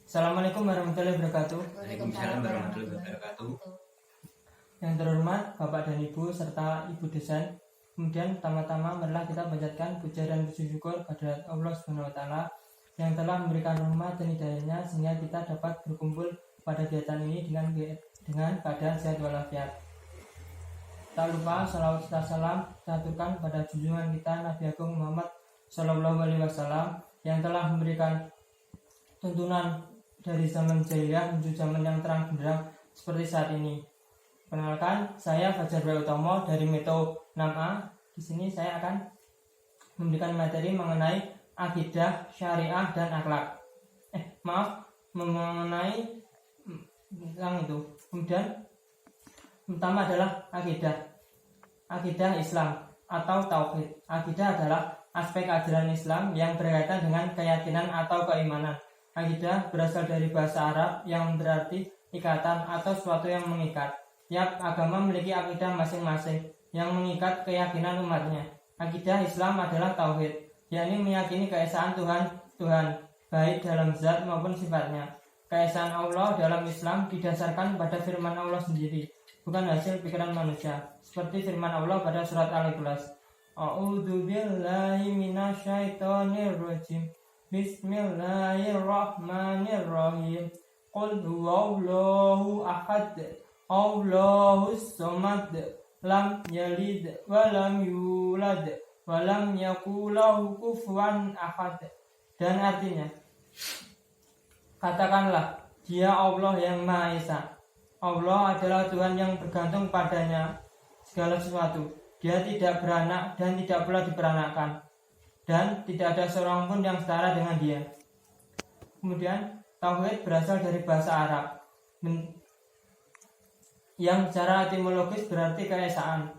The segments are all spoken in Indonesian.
Assalamualaikum warahmatullahi wabarakatuh. Waalaikumsalam warahmatullahi wabarakatuh. Yang terhormat Bapak dan Ibu serta Ibu dosen. Kemudian pertama-tama marilah kita panjatkan puja dan puji syukur kepada Allah Subhanahu wa taala yang telah memberikan rahmat dan hidayahnya sehingga kita dapat berkumpul pada kegiatan ini dengan keadaan sehat walafiat. Tak lupa salawat serta salam kita aturkan pada junjungan kita Nabi Agung Muhammad Sallallahu Alaihi Wasallam yang telah memberikan tuntunan dari zaman jahiliyah menuju zaman yang terang benderang seperti saat ini. Perkenalkan, saya Fajar B. Utomo dari Meto 6A. Di sini saya akan memberikan materi mengenai akidah, syariah, dan akhlak. Mengenai tentang itu. Kemudian pertama adalah akidah. Akidah Islam atau tauhid. Akidah adalah aspek ajaran Islam yang berkaitan dengan keyakinan atau keimanan. Akidah berasal dari bahasa Arab yang berarti ikatan atau sesuatu yang mengikat. Tiap agama memiliki akidah masing-masing yang mengikat keyakinan umatnya. Akidah Islam adalah tauhid, yakni meyakini keesaan Tuhan, baik dalam zat maupun sifatnya. Keesaan Allah dalam Islam didasarkan pada firman Allah sendiri, bukan hasil pikiran manusia. Seperti firman Allah pada surat Al-Ikhlas. A'udzu billahi minasyaitonir rajim. Bismillahirrahmanirrahim. Qul huwallahu ahad. Allahus samad. Lam yalid wa lam yulad wa lam yakul lahu kufuwan ahad. Dan artinya, katakanlah, Dia Allah yang Maha Esa. Allah adalah Tuhan yang bergantung padanya segala sesuatu. Dia tidak beranak dan tidak pula diperanakkan, dan tidak ada seorang pun yang setara dengan Dia. Kemudian tauhid berasal dari bahasa Arab yang secara etimologis berarti keesaan,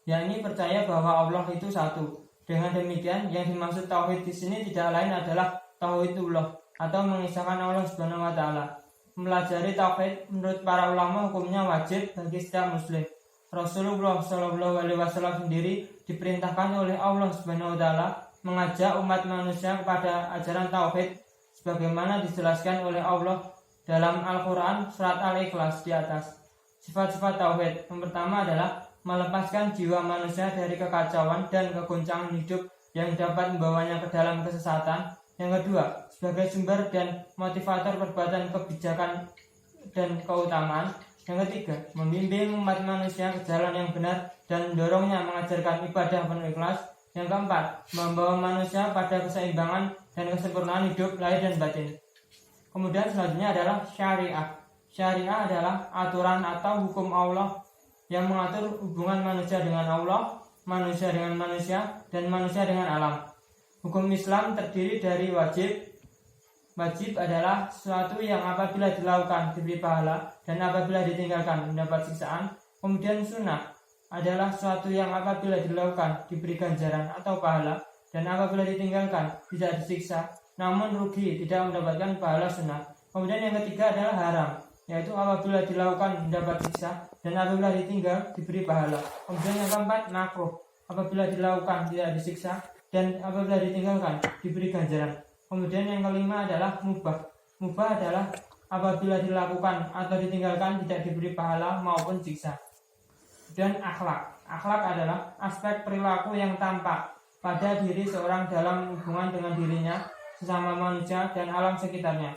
yakni percaya bahwa Allah itu satu. Dengan demikian, yang dimaksud tauhid di sini tidak lain adalah tauhidullah atau mengisahkan Allah Subhanahu wa taala. Mempelajari tauhid menurut para ulama hukumnya wajib bagi setiap muslim. Rasulullah Shallallahu Alaihi Wasallam sendiri diperintahkan oleh Allah Subhanahu wa taala mengajak umat manusia kepada ajaran tauhid sebagaimana dijelaskan oleh Allah dalam Al-Qur'an surat Al-Ikhlas di atas. Sifat-sifat tauhid yang pertama adalah melepaskan jiwa manusia dari kekacauan dan kegoncangan hidup yang dapat membawanya ke dalam kesesatan. Yang kedua, sebagai sumber dan motivator perbuatan kebijakan dan keutamaan. Yang ketiga, membimbing umat manusia ke jalan yang benar dan mendorongnya mengajarkan ibadah penuh ikhlas. Yang keempat, membawa manusia pada keseimbangan dan kesempurnaan hidup lahir dan batin. Kemudian selanjutnya adalah syariah. Syariah adalah aturan atau hukum Allah yang mengatur hubungan manusia dengan Allah, manusia dengan manusia, dan manusia dengan alam. Hukum Islam terdiri dari wajib. Wajib adalah sesuatu yang apabila dilakukan diberi pahala dan apabila ditinggalkan mendapat siksaan. Kemudian sunnah adalah sesuatu yang apabila dilakukan diberi ganjaran atau pahala dan apabila ditinggalkan tidak disiksa namun rugi tidak mendapatkan pahala sunnah. Kemudian yang ketiga adalah haram, yaitu apabila dilakukan mendapat siksa dan apabila ditinggal diberi pahala. Kemudian yang keempat makruh, apabila dilakukan tidak disiksa dan apabila ditinggalkan diberi ganjaran. Kemudian yang kelima adalah mubah. Mubah adalah apabila dilakukan atau ditinggalkan tidak diberi pahala maupun siksa. Dan akhlak. Akhlak adalah aspek perilaku yang tampak pada diri seorang dalam hubungan dengan dirinya, sesama manusia dan alam sekitarnya.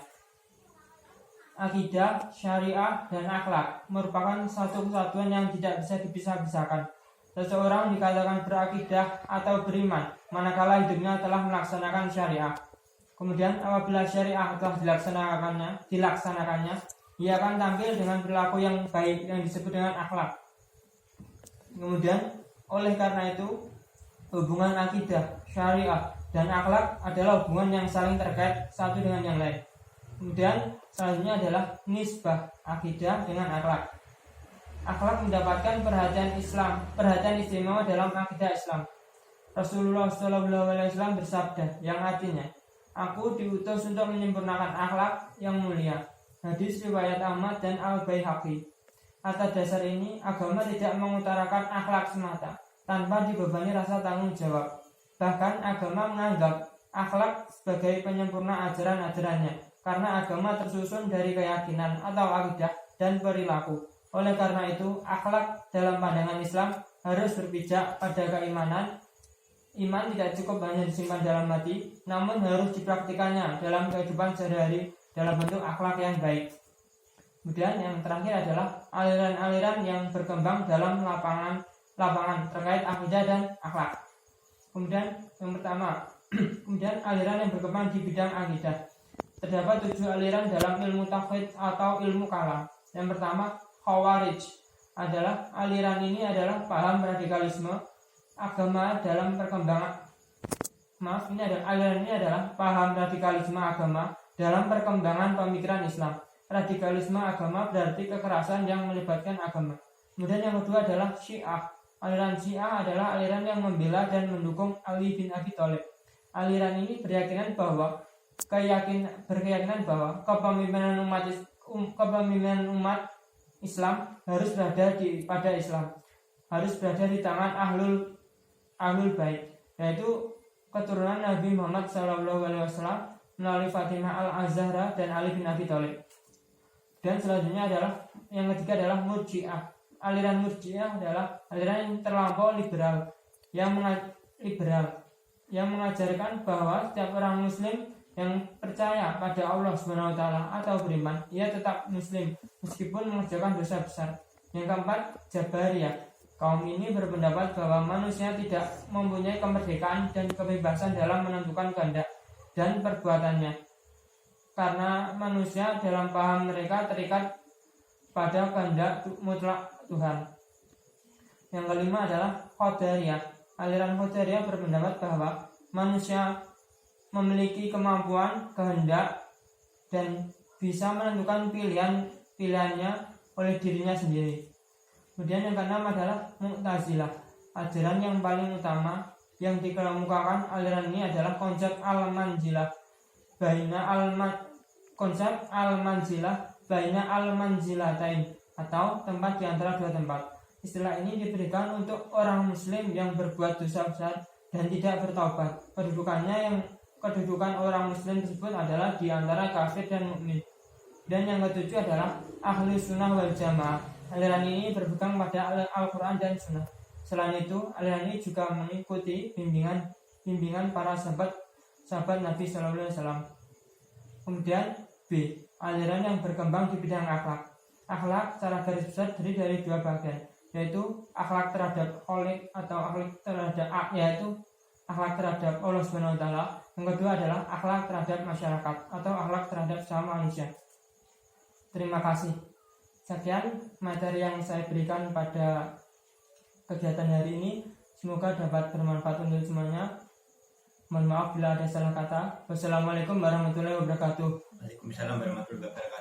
Akidah, syariah, dan akhlak merupakan satu kesatuan yang tidak bisa dipisah-pisahkan. Seseorang dikatakan berakidah atau beriman manakala hidupnya telah melaksanakan syariah. Kemudian apabila syariah telah dilaksanakannya, ia akan tampil dengan perilaku yang baik yang disebut dengan akhlak. Kemudian oleh karena itu hubungan akidah, syariah, dan akhlak adalah hubungan yang saling terkait satu dengan yang lain. Kemudian selanjutnya adalah nisbah akidah dengan akhlak. Akhlak mendapatkan perhatian istimewa dalam akidah Islam. Rasulullah SAW bersabda yang artinya, Aku diutus untuk menyempurnakan akhlak yang mulia. Hadis riwayat Ahmad dan Al-Baihaqi. Atas dasar ini, agama tidak mengutarakan akhlak semata tanpa dibebani rasa tanggung jawab. Bahkan agama menganggap akhlak sebagai penyempurna ajaran-ajarannya. karena agama tersusun dari keyakinan atau akidah dan perilaku. Oleh karena itu, akhlak dalam pandangan Islam harus berpijak pada keimanan. Iman tidak cukup hanya disimpan dalam hati, namun harus dipraktikannya dalam kehidupan sehari-hari dalam bentuk akhlak yang baik. Kemudian yang terakhir adalah aliran-aliran yang berkembang dalam lapangan terkait akidah dan akhlak. Kemudian yang pertama, kemudian aliran yang berkembang di bidang akidah. Terdapat 7 aliran dalam ilmu tauhid atau ilmu kalam. Yang pertama, Khawarij adalah aliran ini adalah paham radikalisme agama dalam perkembangan. Aliran ini adalah paham radikalisme agama dalam perkembangan pemikiran Islam. Radikalisme agama berarti kekerasan yang melibatkan agama. Kemudian yang kedua adalah Syiah. Aliran Syiah adalah aliran yang membela dan mendukung Ali bin Abi Thalib. Aliran ini berkeyakinan bahwa kepemimpinan umat Islam harus berada pada Islam, harus berada di tangan ahlul bait, yaitu keturunan Nabi Muhammad SAW melalui Fatimah al-Zahra dan Ali bin Abi Thalib. Dan selanjutnya adalah yang ketiga adalah Murji'ah. Aliran Murji'ah adalah aliran yang terlampau liberal yang mengajarkan bahwa setiap orang Muslim yang percaya pada Allah SWT atau beriman, ia tetap Muslim meskipun mengerjakan dosa besar. Yang keempat, Jabariyah. Kaum ini berpendapat bahwa manusia tidak mempunyai kemerdekaan dan kebebasan dalam menentukan kehendak dan perbuatannya, karena manusia dalam paham mereka terikat pada kehendak mutlak Tuhan. Yang kelima adalah Qadariyah. Aliran Qadariyah berpendapat bahwa manusia memiliki kemampuan, kehendak, dan bisa menentukan pilihannya oleh dirinya sendiri. Kemudian yang keenam adalah Mu'tazilah. Ajaran yang paling utama yang dikemukakan aliran ini adalah konsep al-manzilah baina al-manzilatain, atau tempat di antara dua tempat. Istilah ini diberikan untuk orang Muslim yang berbuat dosa besar dan tidak bertaubat. Kedudukan orang Muslim tersebut adalah di antara kafir dan mukmin. Dan yang ketujuh adalah Ahli Sunnah wal Jamaah. Aliran ini berpegang pada Al-Quran dan Sunnah. Selain itu, aliran ini juga mengikuti bimbingan para sahabat Nabi SAW. Kemudian B, aliran yang berkembang di bidang akhlak. Akhlak secara garis besar terdiri dari 2 bagian, yaitu akhlak terhadap kholik atau akhlak terhadap Allah SWT. Yang kedua adalah akhlak terhadap masyarakat atau akhlak terhadap sesama manusia. Terima kasih. Sekian materi yang saya berikan pada kegiatan hari ini. Semoga dapat bermanfaat untuk semuanya. Mohon maaf bila ada salah kata. Wassalamualaikum warahmatullahi wabarakatuh. Waalaikumsalam warahmatullahi wabarakatuh.